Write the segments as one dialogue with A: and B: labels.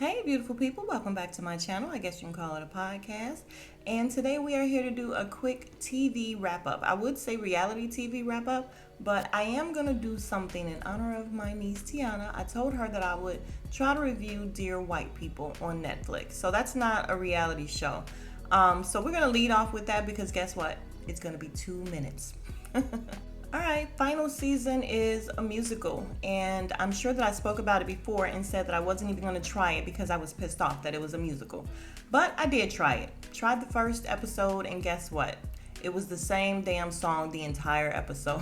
A: Hey, beautiful people, welcome back to my channel. I guess you can call it a podcast. And today we are here to do a quick TV wrap up. I would say reality TV wrap up, but I am going to do something in honor of my niece Tiana. I told her that I would try to review Dear White People on Netflix. So that's not a reality show. So we're going to lead off with that because guess what? It's going to be 2 minutes. All right, final season is a musical, and I'm sure that I spoke about it before and said that I wasn't even going to try it because I was pissed off that it was a musical. But I did try it. Tried the first episode, and guess what? It was the same damn song the entire episode,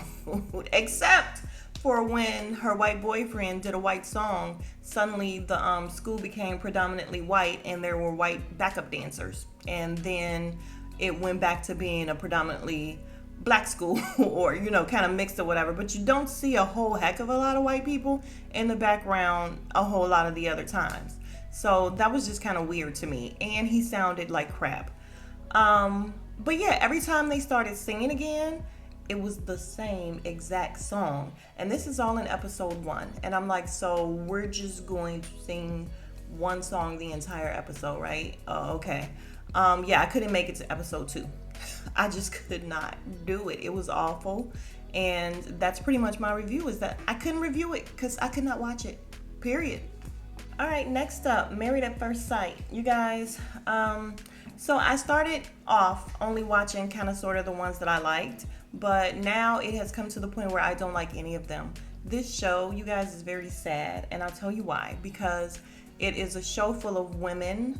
A: except for when her white boyfriend did a white song. Suddenly, the school became predominantly white, and there were white backup dancers, and then it went back to being a predominantly black school or kind of mixed or whatever, but you don't see a whole heck of a lot of white people in the background a whole lot of the other times. So that was just kind of weird to me, and he sounded like crap. But yeah, every time they started singing again, it was the same exact song, and this is all in episode 1, and I'm like, so we're just going to sing one song the entire episode, right? Oh, okay. Yeah, I couldn't make it to episode 2. I just could not do it. It was awful. And that's pretty much my review, is that I couldn't review it because I could not watch it. Period. All right, next up, Married at First Sight. You guys, so I started off only watching kind of sort of the ones that I liked, but now it has come to the point where I don't like any of them. This show, you guys, is very sad, and I'll tell you why. Because it is a show full of women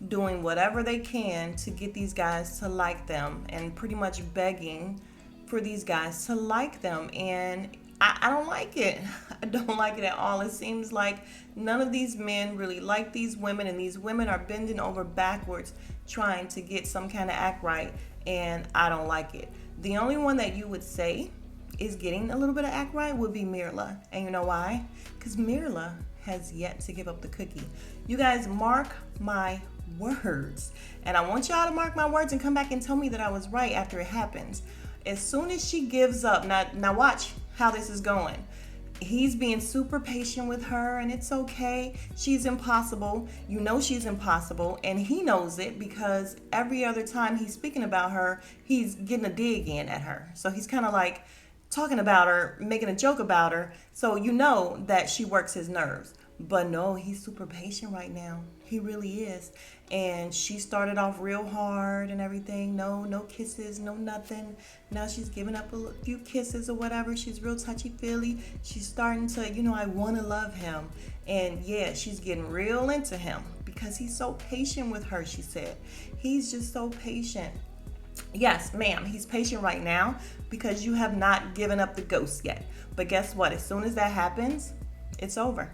A: doing whatever they can to get these guys to like them and pretty much begging for these guys to like them. And I don't like it. I don't like it at all. It seems like none of these men really like these women, and these women are bending over backwards trying to get some kind of act right, and I don't like it. The only one that you would say is getting a little bit of act right would be Mirla. And you know why? Because Mirla has yet to give up the cookie. You guys, mark my words, and I want y'all to mark my words and come back and tell me that I was right after it happens. As soon as she gives up, now watch how this is going. He's being super patient with her, and it's okay. She's impossible. You know she's impossible, and he knows it because every other time he's speaking about her, he's getting a dig in at her. So he's kind of like talking about her, making a joke about her. So you know that she works his nerves. But no, he's super patient right now. He really is. And she started off real hard and everything. No kisses, no nothing. Now she's giving up a few kisses or whatever. She's real touchy-feely. She's starting to, I want to love him. And yeah, she's getting real into him because he's so patient with her, she said. He's just so patient. Yes, ma'am, he's patient right now because you have not given up the ghost yet. But guess what? As soon as that happens, it's over.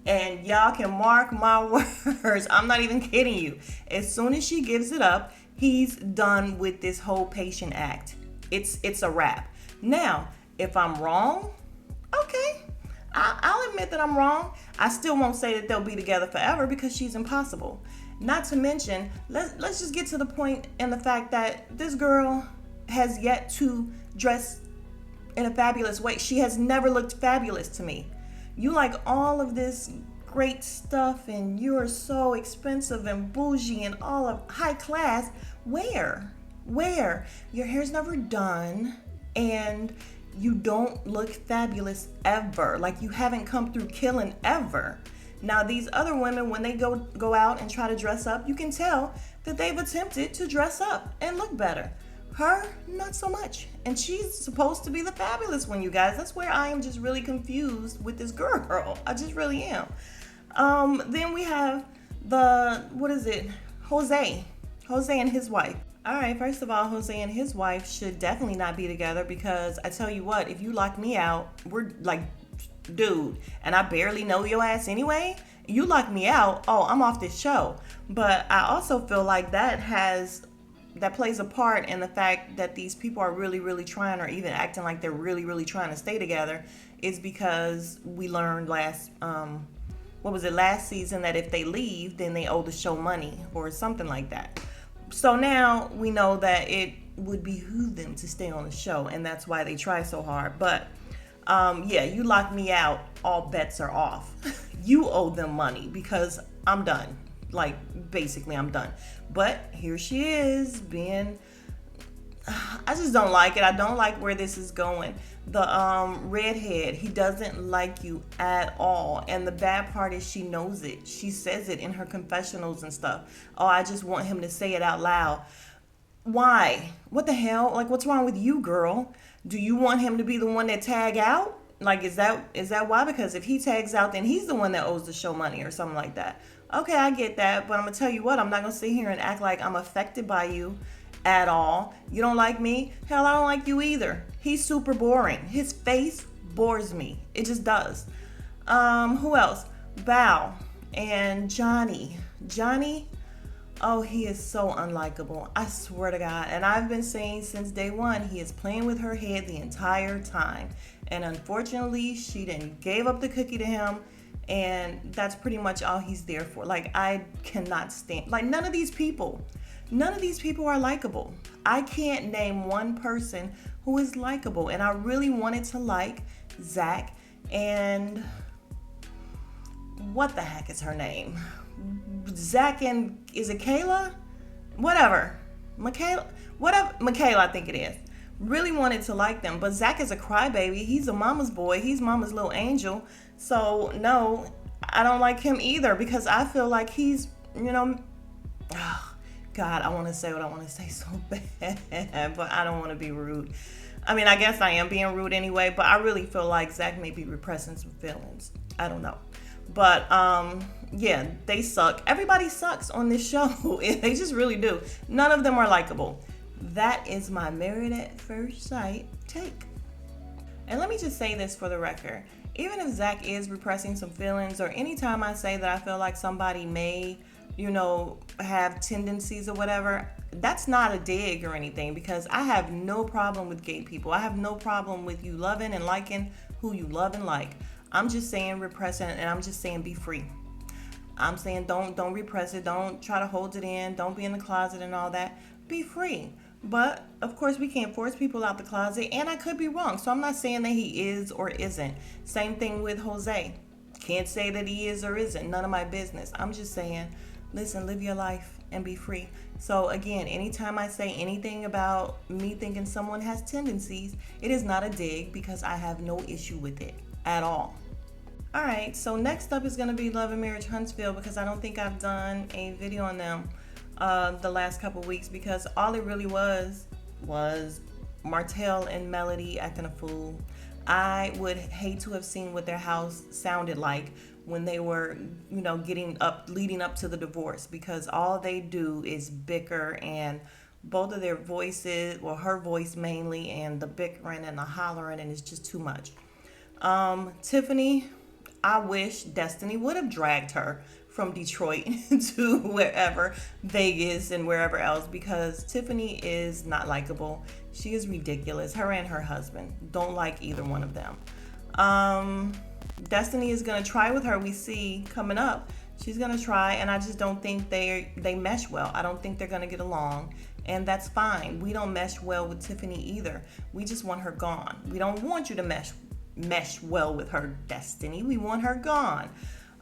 A: And y'all can mark my words. I'm not even kidding you. As soon as she gives it up, he's done with this whole patient act. It's a wrap. Now, if I'm wrong, okay, I'll admit that I'm wrong. I still won't say that they'll be together forever because she's impossible. Not to mention, let's just get to the point in the fact that this girl has yet to dress in a fabulous way. She has never looked fabulous to me. You like all of this great stuff, and you're so expensive and bougie and all of high class. Where? Your hair's never done, and you don't look fabulous ever. Like you haven't come through killing ever. Now these other women, when they go out and try to dress up, you can tell that they've attempted to dress up and look better. Her, not so much. And she's supposed to be the fabulous one, you guys. That's where I am just really confused with this girl. I just really am. Then we have Jose and his wife. All right, first of all, Jose and his wife should definitely not be together because I tell you what, if you lock me out, we're like, dude, and I barely know your ass anyway. You lock me out, oh, I'm off this show. But I also feel like that plays a part in the fact that these people are really, really trying, or even acting like they're really, really trying to stay together, is because we learned last season that if they leave, then they owe the show money or something like that. So now we know that it would behoove them to stay on the show, and that's why they try so hard. But yeah, you lock me out, all bets are off. You owe them money because I'm done. Like, basically, I'm done. But here she is being, I just don't like it. I don't like where this is going. The redhead, he doesn't like you at all. And the bad part is she knows it. She says it in her confessionals and stuff. Oh, I just want him to say it out loud. Why? What the hell? Like, what's wrong with you, girl? Do you want him to be the one that tag out? Like, is that why? Because if he tags out, then he's the one that owes the show money or something like that. Okay, I get that, but I'm gonna tell you what, I'm not gonna sit here and act like I'm affected by you at all. You don't like me? Hell, I don't like you either. He's super boring. His face bores me. It just does. Who else? Bao and Johnny. Johnny, oh, he is so unlikable. I swear to God. And I've been saying since day one, he is playing with her head the entire time. And unfortunately, she didn't gave up the cookie to him. And that's pretty much all he's there for. Like, I cannot stand, like, none of these people are likable. I can't name one person who is likable. And I really wanted to like Zach and what the heck is her name? Zach and, is it Kayla? Whatever. Michaela? Whatever. Michaela, I think it is. Really wanted to like them, but Zach is a crybaby. He's a mama's boy. He's mama's little angel. So no, I don't like him either because I feel like he's, oh, God, I want to say what I want to say so bad, but I don't want to be rude. I mean, I guess I am being rude anyway, but I really feel like Zach may be repressing some feelings. I don't know. But yeah, they suck. Everybody sucks on this show. They just really do. None of them are likable. That is my Married at First Sight take. And let me just say this for the record. Even if Zach is repressing some feelings, or anytime I say that I feel like somebody may, have tendencies or whatever, that's not a dig or anything, because I have no problem with gay people. I have no problem with you loving and liking who you love and like. I'm just saying repressing, and I'm just saying be free. I'm saying don't repress it. Don't try to hold it in. Don't be in the closet and all that. Be free. But of course we can't force people out the closet, and I could be wrong. So I'm not saying that he is or isn't. Same thing with Jose. Can't say that he is or isn't. None of my business. I'm just saying, listen, live your life and be free. So again, anytime I say anything about me thinking someone has tendencies, it is not a dig, because I have no issue with it at all. All right, so next up is going to be Love and Marriage Huntsville, because I don't think I've done a video on them the last couple weeks, because all it really was Martell and Melody acting a fool. I would hate to have seen what their house sounded like when they were, leading up to the divorce, because all they do is bicker, and both of their voices, well, her voice mainly, and the bickering and the hollering, and it's just too much. Tiffany, I wish Destiny would have dragged her from Detroit to wherever, Vegas and wherever else, because Tiffany is not likable. She is ridiculous. Her and her husband, don't like either one of them. Destiny is going to try with her. We see coming up, she's going to try, and I just don't think they mesh well. I don't think they're going to get along, and that's fine. We don't mesh well with Tiffany either. We just want her gone. We don't want you to mesh well with her, Destiny. We want her gone.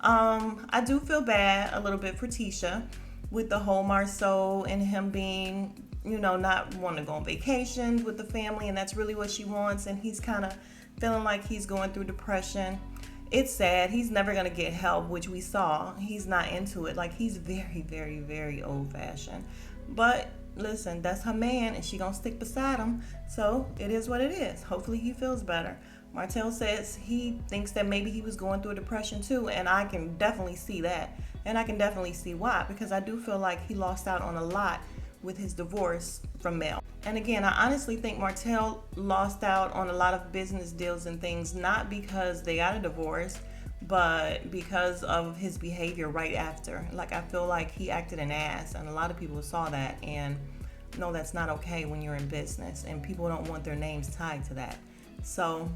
A: I do feel bad a little bit for Tisha with the whole Marceau and him being, not wanting to go on vacations with the family, and that's really what she wants, and he's kind of feeling like he's going through depression. It's sad. He's never going to get help, which we saw. He's not into it. Like, he's very, very, very old-fashioned. But listen, that's her man, and she gonna stick beside him. So it is what it is. Hopefully he feels better. Martell says he thinks that maybe he was going through a depression too, and I can definitely see that. And I can definitely see why, because I do feel like he lost out on a lot with his divorce from Mel. And again, I honestly think Martell lost out on a lot of business deals and things, not because they got a divorce, but because of his behavior right after. Like, I feel like he acted an ass, and a lot of people saw that, and no, that's not okay when you're in business, and people don't want their names tied to that. So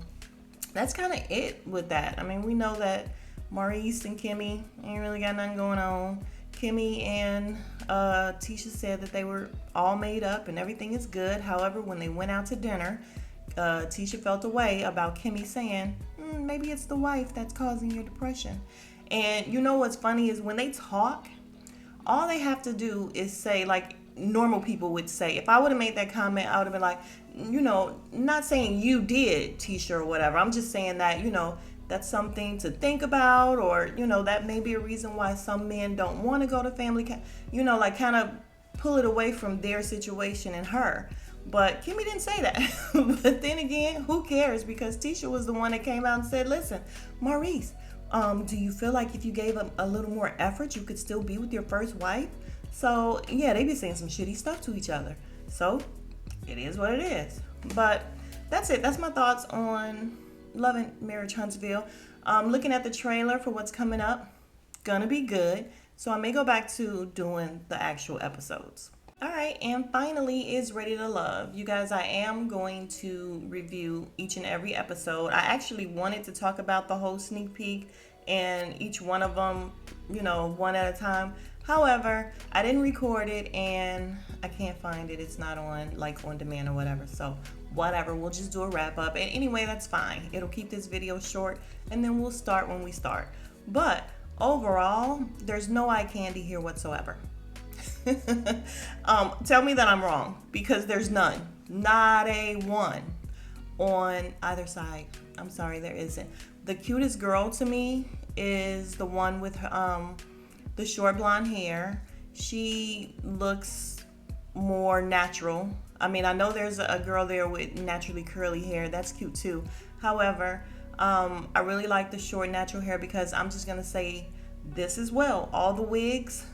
A: that's kind of it with that. I mean, we know that Maurice and Kimmy ain't really got nothing going on. Kimmy and Tisha said that they were all made up and everything is good. However, when they went out to dinner, Tisha felt a way about Kimmy saying, maybe it's the wife that's causing your depression. And you know what's funny is when they talk, all they have to do is say, like normal people would say. If I would have made that comment, I would have been like, not saying you did, Tisha, or whatever. I'm just saying that, that's something to think about, or, that may be a reason why some men don't want to go to like kind of pull it away from their situation and her. But Kimmy didn't say that. But then again, who cares? Because Tisha was the one that came out and said, listen, Maurice, do you feel like if you gave a little more effort, you could still be with your first wife? So, yeah, they be saying some shitty stuff to each other. So, it is what it is. But that's it. That's my thoughts on loving Marriage Huntsville. Looking at the trailer for what's coming up, gonna be good. So, I may go back to doing the actual episodes. All right, and finally is Ready to Love. You guys, I am going to review each and every episode. I actually wanted to talk about the whole sneak peek and each one of them, one at a time. However, I didn't record it and I can't find it. It's not on demand or whatever. So whatever, we'll just do a wrap up. And anyway, that's fine. It'll keep this video short and then we'll start when we start. But overall, there's no eye candy here whatsoever. Tell me that I'm wrong, because there's none. Not a one on either side. I'm sorry, there isn't. The cutest girl to me is the one with the short blonde hair. She looks more natural. I mean, I know there's a girl there with naturally curly hair. That's cute too. However, I really like the short natural hair, because I'm just going to say this as well. All the wigs,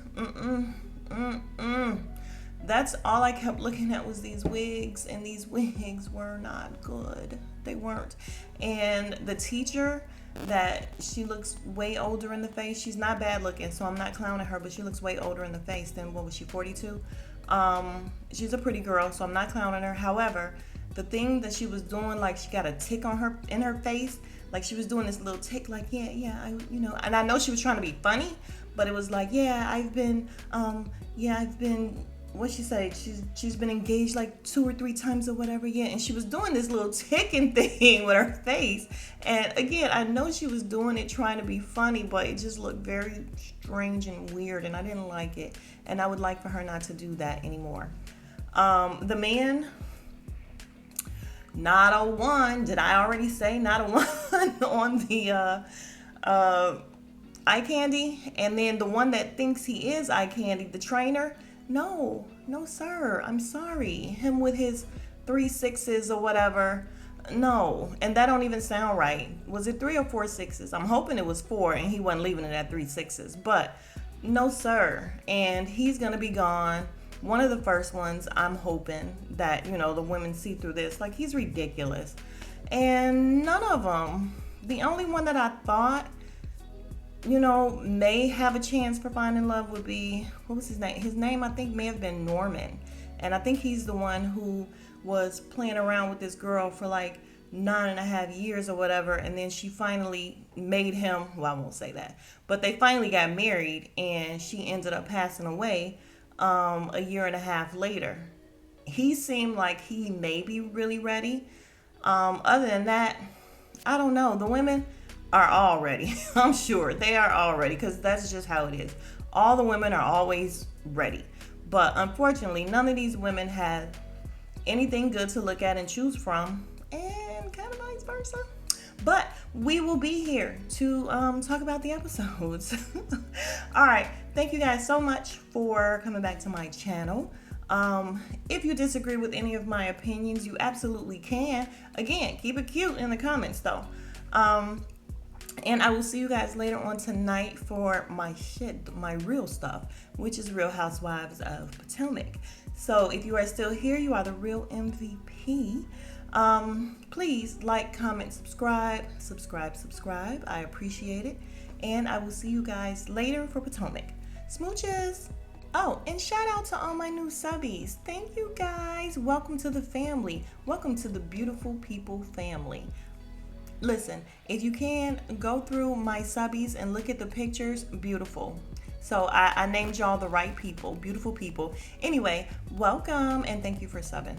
A: that's all I kept looking at was these wigs, and these wigs were not good. They weren't. And the teacher, that she looks way older in the face. She's not bad looking, so I'm not clowning her, but she looks way older in the face than, what was she, 42? She's a pretty girl, so I'm not clowning her. However, the thing that she was doing, like she got a tick in her face, like she was doing this little tick, like, and I know she was trying to be funny, but it was like, I've been, what'd she say? She's been engaged like 2 or 3 times or whatever. Yeah, and she was doing this little ticking thing with her face. And again, I know she was doing it trying to be funny, but it just looked very strange and weird, and I didn't like it. And I would like for her not to do that anymore. The man, not a one. Did I already say not a one on the eye candy? And then the one that thinks he is eye candy, the trainer, no, sir. I'm sorry. Him with his 3 6s or whatever. No. And that don't even sound right. Was it 3 or 4 6s? I'm hoping it was 4 and he wasn't leaving it at 3 6s. But no, sir. And he's going to be gone. One of the first ones, I'm hoping that, the women see through this. Like, he's ridiculous. And none of them. The only one that I thought, may have a chance for finding love would be, what was his name? His name, I think, may have been Norman. And I think he's the one who was playing around with this girl for like 9.5 years or whatever. And then she finally made him, well, I won't say that, but they finally got married, and she ended up passing away 1.5 years later. He seemed like he may be really ready. Other than that, I don't know. The women are all ready. I'm sure they are all ready, because that's just how it is. All the women are always ready. But unfortunately, none of these women have anything good to look at and choose from, and kind of vice versa. But we will be here to talk about the episodes. All right. Thank you guys so much for coming back to my channel. If you disagree with any of my opinions, you absolutely can. Again, keep it cute in the comments though. And I will see you guys later on tonight for my real stuff, which is Real Housewives of Potomac. So if you are still here, you are the real MVP. Please like, comment, subscribe. I appreciate it. And I will see you guys later for Potomac. Smooches. Oh, and shout out to all my new subbies. Thank you guys. Welcome to the family. Welcome to the beautiful people family. Listen, if you can, go through my subbies and look at the pictures. Beautiful. So I named y'all the right people. Beautiful people. Anyway, welcome and thank you for subbing.